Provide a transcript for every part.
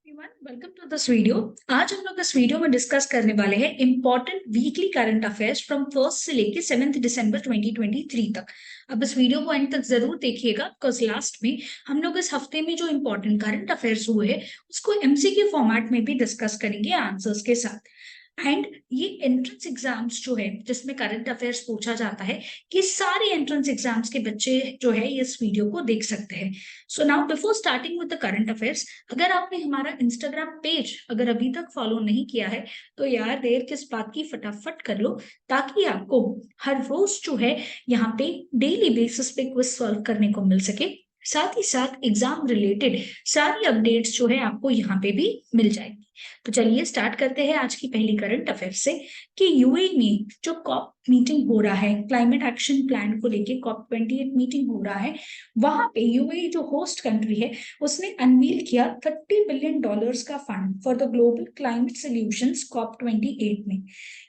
Everyone, welcome to this video. आज हम लोग इस वीडियो में डिस्कस करने वाले हैं important weekly current affairs from 1 से लेके 7 दिसंबर 2023 तक। अब इस वीडियो को एंड तक जरूर देखिएगा बिकॉज लास्ट में हम लोग इस हफ्ते में जो इंपॉर्टेंट करंट अफेयर्स हुए हैं उसको एमसीक्यू फॉर्मेट में भी डिस्कस करेंगे आंसर्स के साथ। एंड ये एंट्रेंस एग्जाम्स जो है जिसमें करंट अफेयर्स पूछा जाता है कि सारे एंट्रेंस एग्जाम्स के बच्चे जो है इस वीडियो को देख सकते हैं। So now before starting with the current affairs, अगर आपने हमारा इंस्टाग्राम पेज अगर अभी तक फॉलो नहीं किया है तो यार देर किस बात की, फटाफट कर लो ताकि आपको हर रोज जो है यहाँ पे डेली बेसिस पे क्विज सॉल्व करने को मिल सके। साथ ही साथ एग्जाम रिलेटेड सारी अपडेट्स जो है आपको यहाँ पे भी मिल जाएगी। तो चलिए स्टार्ट करते हैं आज की पहली करंट अफेयर से कि यूएई में जो कॉप मीटिंग हो रहा है क्लाइमेट एक्शन प्लान को लेके, कॉप 28 मीटिंग हो रहा है, वहां पे यूएई जो होस्ट कंट्री है उसने अनवील किया $30 बिलियन का fund for the global climate solutions COP 28 में।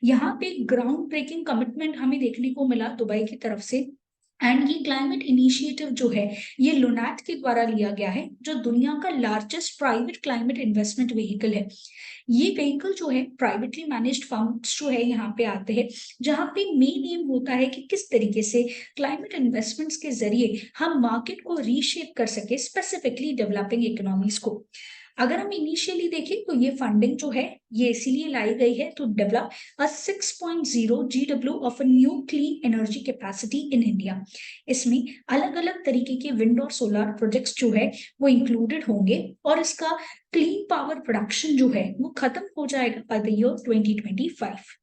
यहाँ पे ग्राउंड ब्रेकिंग कमिटमेंट हमें देखने को मिला दुबई की तरफ से। एंड ये क्लाइमेट इनिशिएटिव जो है ये लुनैट के द्वारा लिया गया है जो दुनिया का largest private climate investment vehicle है। ये व्हीकल जो है प्राइवेटली मैनेज्ड फंड्स जो है यहाँ पे आते हैं, जहाँ पे मेन एम होता है कि किस तरीके से क्लाइमेट इन्वेस्टमेंट्स के जरिए हम मार्केट को रीशेप कर सके, स्पेसिफिकली डेवलपिंग इकोनॉमीज को। अगर हम इनिशियली देखें तो ये फंडिंग जो है ये इसीलिए लाई गई है to develop a 6.0 GW of a new clean energy capacity in India. इसमें अलग अलग तरीके के विंड और सोलर प्रोजेक्ट्स जो है वो इंक्लूडेड होंगे और इसका क्लीन पावर प्रोडक्शन जो है वो खत्म हो जाएगा by the year 2025।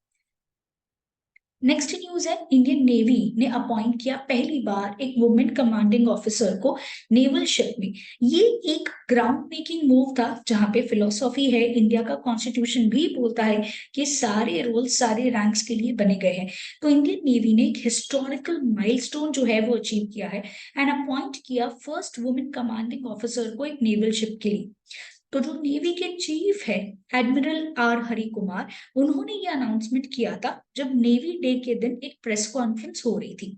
Next news है, इंडियन नेवी ने अपॉइंट किया पहली बार एक वुमेन कमांडिंग ऑफिसर को नेवल शिप में। ये एक ग्राउंड मेकिंग मूव था जहां पे फिलोसॉफी है, इंडिया का कॉन्स्टिट्यूशन भी बोलता है कि सारे रोल सारे रैंक्स के लिए बने गए हैं। तो इंडियन नेवी ने एक हिस्टोरिकल माइलस्टोन जो है वो अचीव किया है एंड अपॉइंट किया फर्स्ट वुमेन कमांडिंग ऑफिसर को एक नेवल शिप के लिए। तो जो नेवी के चीफ है एडमिरल आर हरि कुमार, उन्होंने ये अनाउंसमेंट किया था जब नेवी डे के दिन एक प्रेस कॉन्फ्रेंस हो रही थी।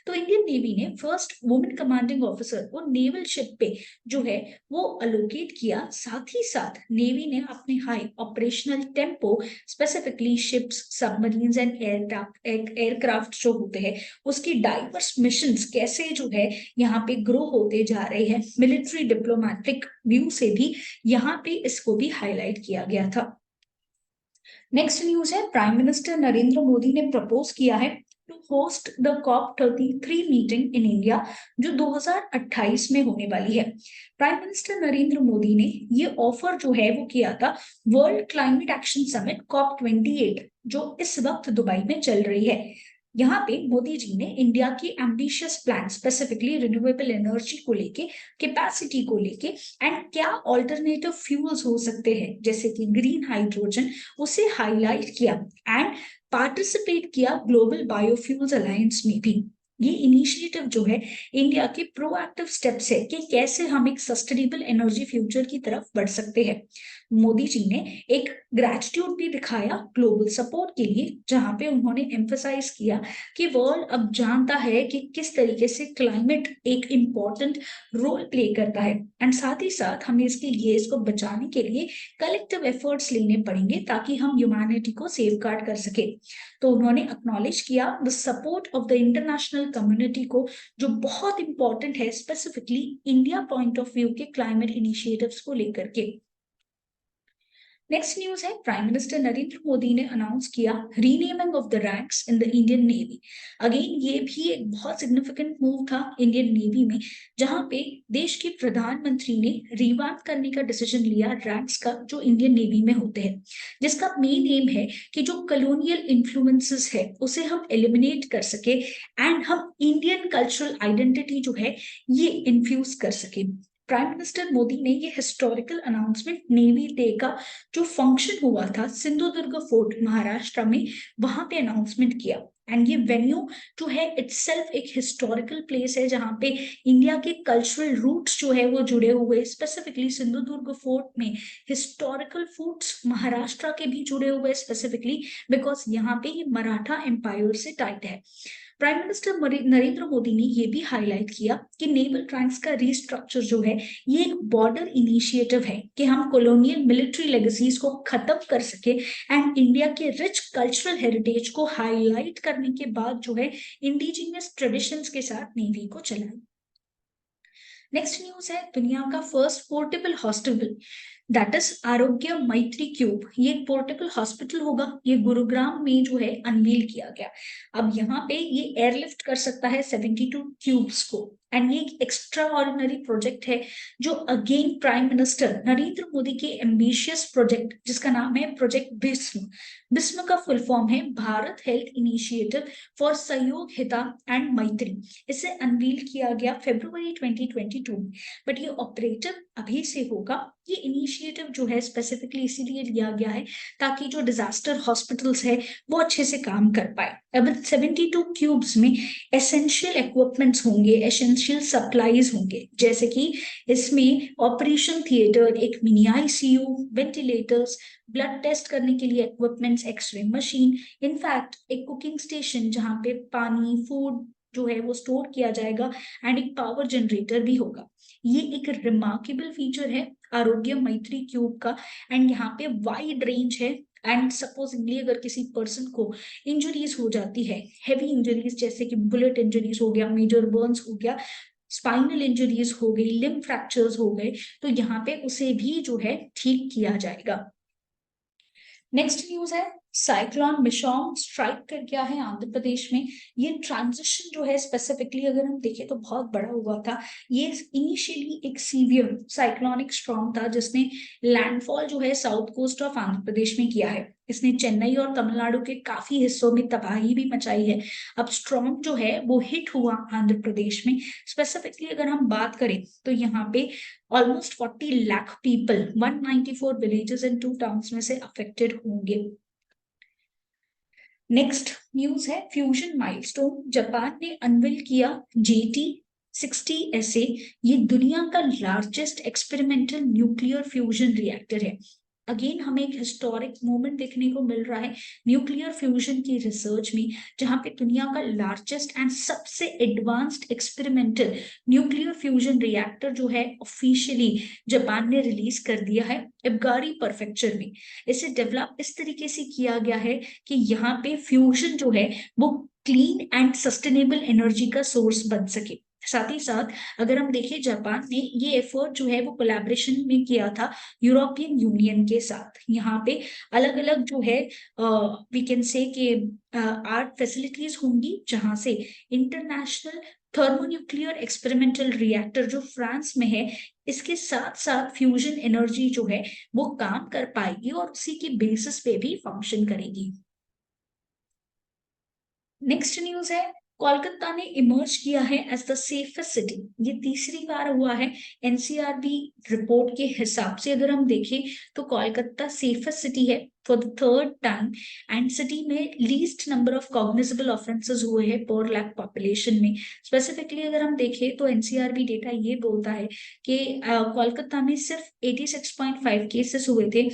तो इंडियन नेवी ने फर्स्ट वुमेन कमांडिंग ऑफिसर को नेवल शिप पे जो है वो अलोकेट किया। साथ ही साथ नेवी ने अपने high operational tempo, specifically ships, submarines and aircraft जो होते हैं उसकी डाइवर्स मिशंस कैसे जो है यहाँ पे ग्रो होते जा रहे हैं, मिलिट्री डिप्लोमेटिक व्यू से भी यहाँ पे इसको भी हाईलाइट किया गया था। नेक्स्ट न्यूज है, प्राइम मिनिस्टर नरेंद्र मोदी ने प्रपोज किया है to host the COP 33 meeting in India जो 2028 में होने वाली है। प्राइम मिनिस्टर नरेंद्र मोदी ने ये ऑफर जो है वो किया था world climate action summit COP 28 जो इस वक्त दुबई में चल रही है। यहाँ पे मोदी जी ने इंडिया की ambitious plan, specifically renewable energy को लेके, कैपेसिटी को लेके एंड क्या ऑल्टरनेटिव फ्यूल्स हो सकते हैं जैसे कि ग्रीन हाइड्रोजन, उसे हाईलाइट किया एंड पार्टिसिपेट किया ग्लोबल बायोफ्यूल्स अलायंस में भी। ये इनिशिएटिव जो है इंडिया के प्रोएक्टिव स्टेप्स है कि कैसे हम एक सस्टेनेबल एनर्जी फ्यूचर की तरफ बढ़ सकते हैं। मोदी जी ने एक ग्रेटिट्यूड भी दिखाया ग्लोबल सपोर्ट के लिए, जहां पे उन्होंने एम्फसाइज किया कि वर्ल्ड अब जानता है कि किस तरीके से क्लाइमेट एक इम्पॉर्टेंट रोल प्ले करता है एंड साथ ही साथ हमें इसके लिए इसको बचाने के लिए कलेक्टिव एफर्ट्स लेने पड़ेंगे ताकि हम ह्यूमैनिटी को सेफ गार्ड कर सके। तो उन्होंने एक्नॉलेज किया the support of the international community को, जो बहुत इंपॉर्टेंट है specifically India point of view के क्लाइमेट इनिशिएटिव्स को लेकर के। नेक्स्ट न्यूज है, प्राइम मिनिस्टर नरेंद्र मोदी ने अनाउंस किया renaming of the ranks in the Indian navy. Again ये भी एक बहुत सिग्निफिकेंट मूव था इंडियन नेवी में, जहां पे देश के प्रधानमंत्री ने रिवैम्प करने का डिसीजन लिया रैंक्स का जो इंडियन नेवी में होते हैं, जिसका मेन एम है कि जो कॉलोनियल इन्फ्लुएंसेस है उसे हम एलिमिनेट कर सके एंड हम इंडियन कल्चरल आइडेंटिटी जो है ये इन्फ्यूज कर सके। प्राइम मिनिस्टर मोदी ने ये हिस्टोरिकल अनाउंसमेंट नेवी डे का जो फंक्शन हुआ था सिंधुदुर्ग फोर्ट महाराष्ट्र में, वहां पे अनाउंसमेंट किया। एंड ये वेन्यू जो है इटसेल्फ एक हिस्टोरिकल प्लेस है जहां पे इंडिया के कल्चरल रूट्स जो है वो जुड़े हुए, स्पेसिफिकली सिंधुदुर्ग फोर्ट में हिस्टोरिकल फूड्स महाराष्ट्र के भी जुड़े हुए स्पेसिफिकली बिकॉज यहाँ पे ये मराठा एम्पायर से टाइट है। प्राइम मिनिस्टर नरेंद्र मोदी ने ये भी हाईलाइट किया कि नेवल रैंक्स का रीस्ट्रक्चर जो है ये एक बॉर्डर इनिशिएटिव है कि हम कॉलोनियल मिलिट्री लेगेसीज को खत्म कर सके एंड इंडिया के रिच कल्चरल हेरिटेज को हाईलाइट करने के बाद जो है इंडिजिनियस ट्रेडिशंस के साथ नेवी को चलाए। नेक्स्ट न्यूज है दुनिया का first portable hospital that is आरोग्य मैत्री क्यूब। ये एक पोर्टेबल हॉस्पिटल होगा, ये गुरुग्राम में जो है अनवील किया गया। अब यहाँ पे ये एयरलिफ्ट कर सकता है 72 क्यूब्स को एंड ये एक एक्स्ट्रा ऑर्डिनरी प्रोजेक्ट है जो again prime minister Narendra Modi के एम्बिशियस प्रोजेक्ट जिसका नाम है प्रोजेक्ट बिस्म। बिस्म का फुल फॉर्म है भारत हेल्थ इनिशिएटिव फॉर सहयोग हिता एंड मैत्री। इसे अनवील किया गया फरवरी 2022 में, बट ये ऑपरेटिव अभी से होगा। ये इनिशिएटिव जो है स्पेसिफिकली इसीलिए लिया गया है ताकि जो डिजास्टर हॉस्पिटल्स है वो अच्छे से काम कर पाए। अब 72 क्यूब्स में एसेंशियल इक्विपमेंट्स होंगे, एसेंशियल सप्लाईज होंगे, जैसे कि इसमें ऑपरेशन थिएटर, एक mini ICU, ventilators, blood test करने के लिए इक्विपमेंट्स, एक्सरे मशीन, इनफैक्ट एक कुकिंग स्टेशन जहाँ पे पानी फूड जो है वो स्टोर किया जाएगा एंड एक पावर जनरेटर भी होगा। ये एक रिमार्केबल फीचर है आरोग्य मैत्री क्यूब का एंड यहाँ पे वाइड रेंज है एंड सपोजिंगली अगर किसी पर्सन को इंजरीज हो जाती है, हेवी इंजरीज जैसे कि बुलेट इंजरीज हो गया, मेजर बर्न्स हो गया, स्पाइनल इंजरीज हो गई, लिम्ब फ्रैक्चर्स हो गए, तो यहाँ पे उसे भी जो है ठीक किया जाएगा। नेक्स्ट न्यूज है साइक्लोन मिशोंग स्ट्राइक कर गया है आंध्र प्रदेश में। ये ट्रांजिशन जो है स्पेसिफिकली अगर हम देखें तो बहुत बड़ा हुआ था। ये इनिशियली एक सीवियर साइक्लोनिक स्टॉर्म था जिसने लैंडफॉल जो है south coast of Andhra Pradesh में किया है। इसने चेन्नई और तमिलनाडु के काफी हिस्सों में तबाही भी मचाई है। अब स्टॉर्म जो है वो हिट हुआ आंध्र प्रदेश में। स्पेसिफिकली अगर हम बात करें तो यहाँ पे almost 40 lakh people 194 villages and 2 towns में से अफेक्टेड होंगे। नेक्स्ट न्यूज है फ्यूजन माइलस्टोन। जापान ने अनवील किया JT60SA। ये दुनिया का largest experimental nuclear fusion reactor है। अगेन हमें एक हिस्टोरिक मोमेंट देखने को मिल रहा है न्यूक्लियर फ्यूजन की रिसर्च में, जहां पे दुनिया का लार्जेस्ट एंड सबसे advanced experimental nuclear fusion reactor जो है ऑफिशियली जापान ने रिलीज कर दिया है इब्गारी प्रीफेक्चर में। इसे डेवलप इस तरीके से किया गया है कि यहाँ पे फ्यूजन जो है वो क्लीन एंड सस्टेनेबल एनर्जी का सोर्स बन सके। साथ ही साथ अगर हम देखें जापान ने ये एफर्ट जो है वो कोलैबोरेशन में किया था यूरोपियन यूनियन के साथ। यहाँ पे अलग अलग जो है वी कैन से कि आर्ट फैसिलिटीज होंगी जहां से इंटरनेशनल थर्मोन्यूक्लियर एक्सपेरिमेंटल रिएक्टर जो फ्रांस में है इसके साथ साथ फ्यूजन एनर्जी जो है वो काम कर पाएगी और उसी की बेसिस पे भी फंक्शन करेगी। नेक्स्ट न्यूज है कोलकाता ने इमर्ज किया है एज द सेफेस्ट सिटी। ये तीसरी बार हुआ है एनसीआरबी रिपोर्ट के हिसाब से अगर हम देखें तो कोलकाता सेफेस्ट सिटी है for the third time and city में least number of cognizable offences हुए हैं पर लाख पॉपुलेशन में। स्पेसिफिकली अगर हम देखें तो एनसीआरबी डेटा ये बोलता है कि कोलकाता में सिर्फ 86.5 केसेस हुए थे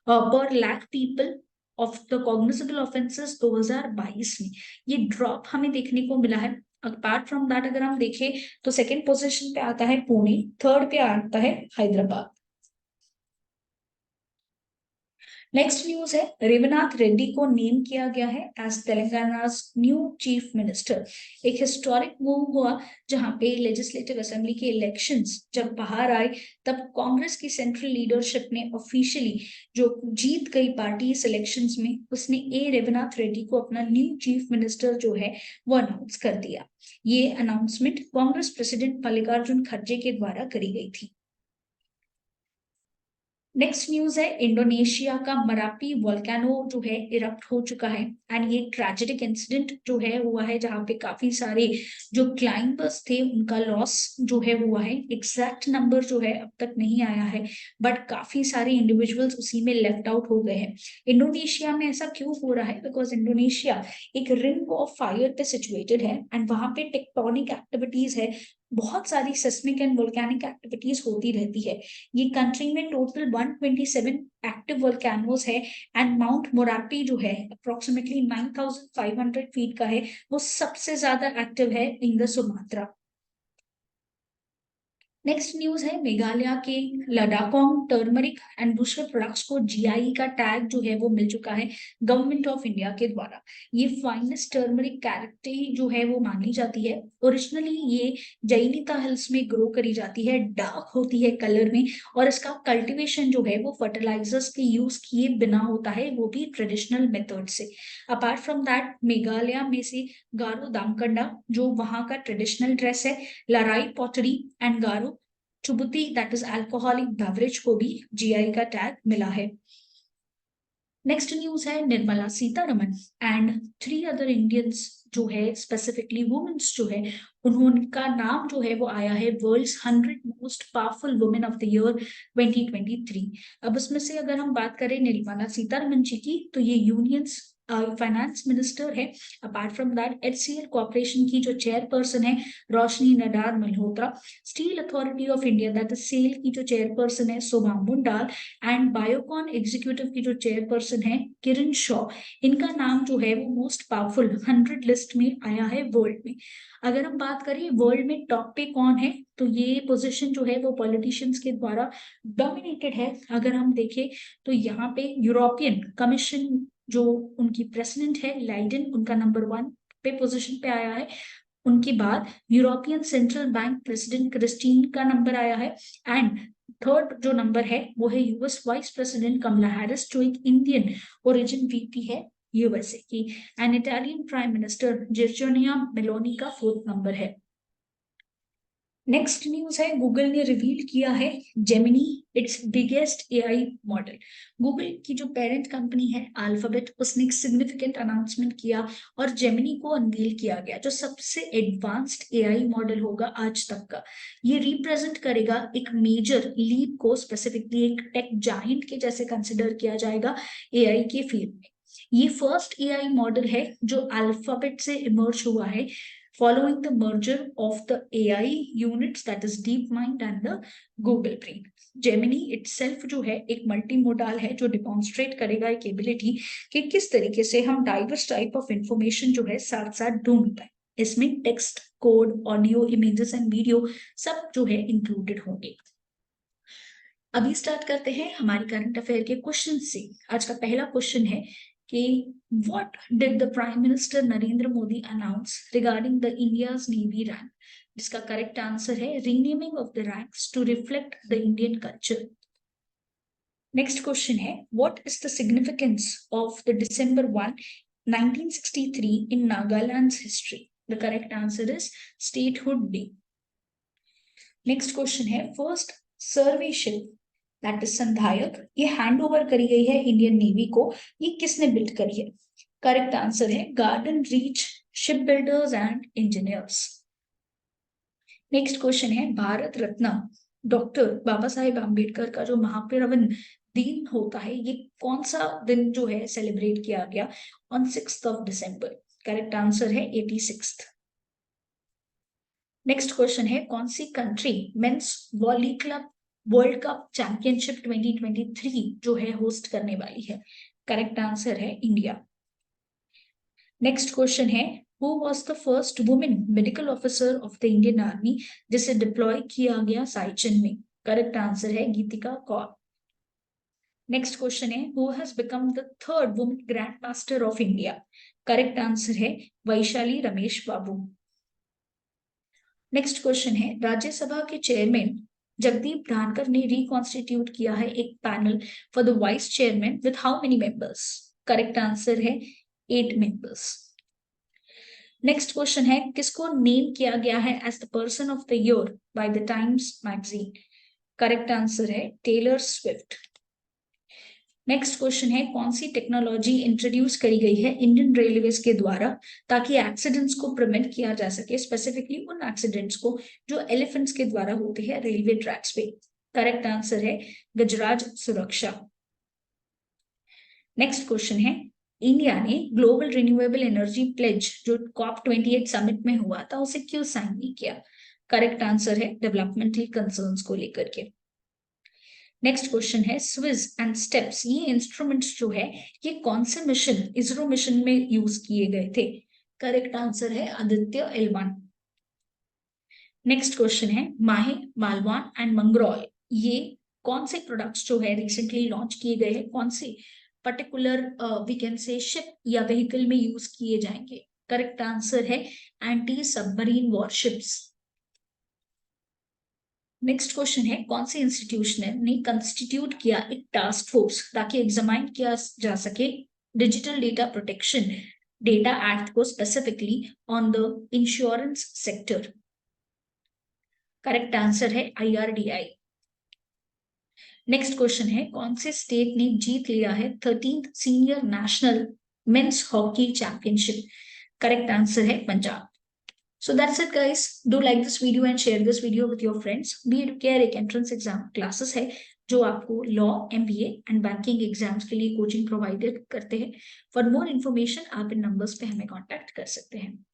पर lakh people of the cognizable offences 2022 में। ये ड्रॉप हमें देखने को मिला है। अपार्ट फ्रॉम दैट अगर हम देखें तो सेकंड पोजीशन पे आता है पुणे, थर्ड पे आता है हैदराबाद। नेक्स्ट न्यूज है रेवनाथ रेड्डी को नेम किया गया है as Telangana new chief minister. एक हिस्टोरिक मूव हुआ जहां पे लेजिस्लेटिव असेंबली के इलेक्शंस जब बाहर आए तब कांग्रेस की सेंट्रल लीडरशिप ने ऑफिशियली जो जीत गई पार्टी इस इलेक्शंस में उसने रेवनाथ रेड्डी को अपना न्यू चीफ मिनिस्टर जो है वो अनाउंस कर दिया। ये अनाउंसमेंट कांग्रेस प्रेसिडेंट मल्लिकार्जुन खड़गे के द्वारा करी गई थी। नेक्स्ट न्यूज है इंडोनेशिया का मरापी वोल्केनो जो है इरप्ट हो चुका है एंड ये ट्रेजेडिक इंसिडेंट जो है हुआ है जहां पे काफी सारे जो क्लाइंबर्स थे उनका लॉस जो है हुआ है। एग्जैक्ट नंबर जो है अब तक नहीं आया है बट काफी सारे इंडिविजुअल्स उसी में लेफ्ट आउट हो गए हैं। इंडोनेशिया में ऐसा क्यों हो रहा है? बिकॉज इंडोनेशिया एक रिंग ऑफ फायर पे सिचुएटेड है एंड वहां पे टेक्टोनिक एक्टिविटीज है बहुत सारी सेस्मिक एंड वोल्केनिक एक्टिविटीज होती रहती है। ये कंट्री में टोटल 127 एक्टिव वोल्केनोज है एंड माउंट मोरापी जो है अप्रोक्सीमेटली 9,500 फीट का है, वो सबसे ज्यादा एक्टिव है in the Sumatra. Next news है मेघालय के लडाकोंग टर्मरिक एंड बुशर प्रोडक्ट्स को जीआई का टैग जो है वो मिल चुका है गवर्नमेंट ऑफ इंडिया के द्वारा। ये फाइनेस्ट टर्मरिक कैरेक्टर जो है वो मानी जाती है। ओरिजिनली ये जैनिता हिल्स में ग्रो करी जाती है, डार्क होती है कलर में, और इसका कल्टीवेशन जो है वो फर्टिलाइजर्स के यूज किए बिना होता है, वो भी ट्रेडिशनल मेथड से। अपार्ट फ्रॉम दैट मेघालय में से गारो दामकंडा जो वहां का ट्रेडिशनल ड्रेस है, Larai pottery and Garo Chubitchi that is alcoholic beverage को भी जीआई का टैग मिला है। नेक्स्ट न्यूज है Nirmala Sitharaman and 3 other Indians जो है स्पेसिफिकली वुमेन्स जो है उनका नाम जो है वो आया है world's 100 most powerful women of the year 2023। अब उसमें से अगर हम बात करें निर्मला सीतारमन जी की तो ये यूनियंस फाइनेंस मिनिस्टर है। Apart from that HCL corporation की जो चेयरपर्सन है Roshni Nadar Malhotra, steel authority of India that is SAIL की जो चेयरपर्सन है शोभा मुंडाल एंड बायोकॉन एग्जीक्यूटिव की जो चेयरपर्सन है किरण शॉ, इनका नाम जो है वो मोस्ट पावरफुल 100 लिस्ट में आया है वर्ल्ड में। अगर हम बात करें वर्ल्ड में टॉप पे कौन है तो ये पोजीशन जो है वो पॉलिटिशियंस के द्वारा डोमिनेटेड है। अगर हम देखें तो यहाँ पे यूरोपियन कमीशन जो उनकी प्रेसिडेंट है लाइडन, उनका नंबर 1 पे पोजीशन पे आया है। उनके बाद European central bank president Christine का नंबर आया है एंड थर्ड जो नंबर है वो है US vice president Kamala Harris जो एक इंडियन ओरिजिन वीपी है यूएसए की and Italian prime minister Giorgia Meloni का 4th नंबर है। नेक्स्ट न्यूज है गूगल ने रिवील किया है Gemini its biggest AI model. Google की जो पेरेंट कंपनी है अल्फाबेट, उसने एक सिग्निफिकेंट अनाउंसमेंट किया और जेमिनी को अनवील किया गया जो सबसे एडवांस्ड एआई मॉडल होगा आज तक का। ये रिप्रेजेंट करेगा एक मेजर लीप को, स्पेसिफिकली एक टेक जाइंट के जैसे कंसिडर किया जाएगा एआई के फील्ड में। ये फर्स्ट एआई मॉडल है जो अल्फाबेट से इमर्ज हुआ है following the merger of the AI units that is DeepMind and the Google Brain. Gemini itself जो है एक मल्टीमोडाल है जो डिमॉन्स्ट्रेट करेगा एक एबिलिटी कि किस तरीके से हम डाइवर्स टाइप ऑफ इंफॉर्मेशन जो है साथ साथ ढूंढ पाए। इसमें text, code, audio, images and video सब जो है इंक्लूडेड होंगे। अभी स्टार्ट करते हैं हमारे करंट अफेयर के क्वेश्चन से। आज का पहला क्वेश्चन है कि what did the Prime Minister Narendra Modi announce regarding the India's Navy rank? जिसका करेक्ट आंसर है renaming of the ranks to reflect the Indian culture. Next question है what is the significance of the December 1, 1963 in Nagaland's history? The correct answer is statehood day. Next question है first survey ship that is Sandhayak ये hand over करी गई है Indian navy को, ये किसने build करी है? करेक्ट आंसर है garden reach ship builders and engineers. Next question है भारत रत्न डॉक्टर बाबा साहेब आम्बेडकर का जो महापरिनिर्वाण दिन होता है ये कौन सा दिन जो है सेलिब्रेट किया गया on 6th of December? Correct answer है 86th। नेक्स्ट क्वेश्चन है कौन सी country men's volley club world cup championship 2023 जो है होस्ट करने वाली है? करेक्ट आंसर है इंडिया। नेक्स्ट क्वेश्चन है who was the first women medical officer of the Indian army जिसे डिप्लॉय किया गया साइचन में? करेक्ट आंसर है गीतिका कौर। नेक्स्ट क्वेश्चन है who has become the third women grand master of India? Correct answer है वैशाली रमेश बाबू। Next question है राज्यसभा के चेयरमैन जगदीप धनखड़ ने रिकॉन्स्टिट्यूट किया है एक panel for the vice chairman with how many members? Correct answer है 8 मेंबर्स। नेक्स्ट क्वेश्चन है किसको नेम किया गया है as the person of the year by the Times magazine? Correct answer है टेलर स्विफ्ट। नेक्स्ट क्वेश्चन है कौन सी technology introduce करी गई है इंडियन रेलवेज के द्वारा ताकि एक्सीडेंट्स को प्रिवेंट किया जा सके, स्पेसिफिकली उन एक्सीडेंट्स को जो एलिफेंट्स के द्वारा होते हैं रेलवे ट्रैक्स पे? करेक्ट आंसर है गजराज सुरक्षा। नेक्स्ट क्वेश्चन है इंडिया ने ग्लोबल रिन्यूएबल एनर्जी प्लेज जो COP28 समिट में हुआ था उसे क्यों साइन नहीं किया? करेक्ट आंसर है डेवलपमेंटल कंसर्न्स को लेकर के। नेक्स्ट क्वेश्चन है स्विस एंड स्टेप्स, ये इंस्ट्रूमेंट्स जो है ये कौन से मिशन, इसरो मिशन में यूज किए गए थे? करेक्ट आंसर है आदित्य L1। नेक्स्ट क्वेश्चन है माहे, मालवान एंड मंगरॉय, ये कौन से प्रोडक्ट्स जो है रिसेंटली लॉन्च किए गए हैं, कौन से particular we can say ship या व्हीकल में यूज किए जाएंगे? करेक्ट आंसर है anti submarine warships. Next question है कौन से इंस्टीट्यूशन ने कंस्टिट्यूट किया एक टास्क फोर्स ताकि एग्जामाइन किया जा सके digital data protection data act को specifically on the insurance sector? Correct answer है IRDI। नेक्स्ट क्वेश्चन है कौन से स्टेट ने जीत लिया है 13th senior national men's hockey championship? Correct answer है Punjab. So that's it guys. Do like this video and share this video with your friends. BEdCare एक एंट्रेंस एग्जाम क्लासेस है जो आपको law, MBA and banking exams के लिए coaching provided करते हैं। For more information आप इन नंबर्स पे हमें कांटेक्ट कर सकते हैं।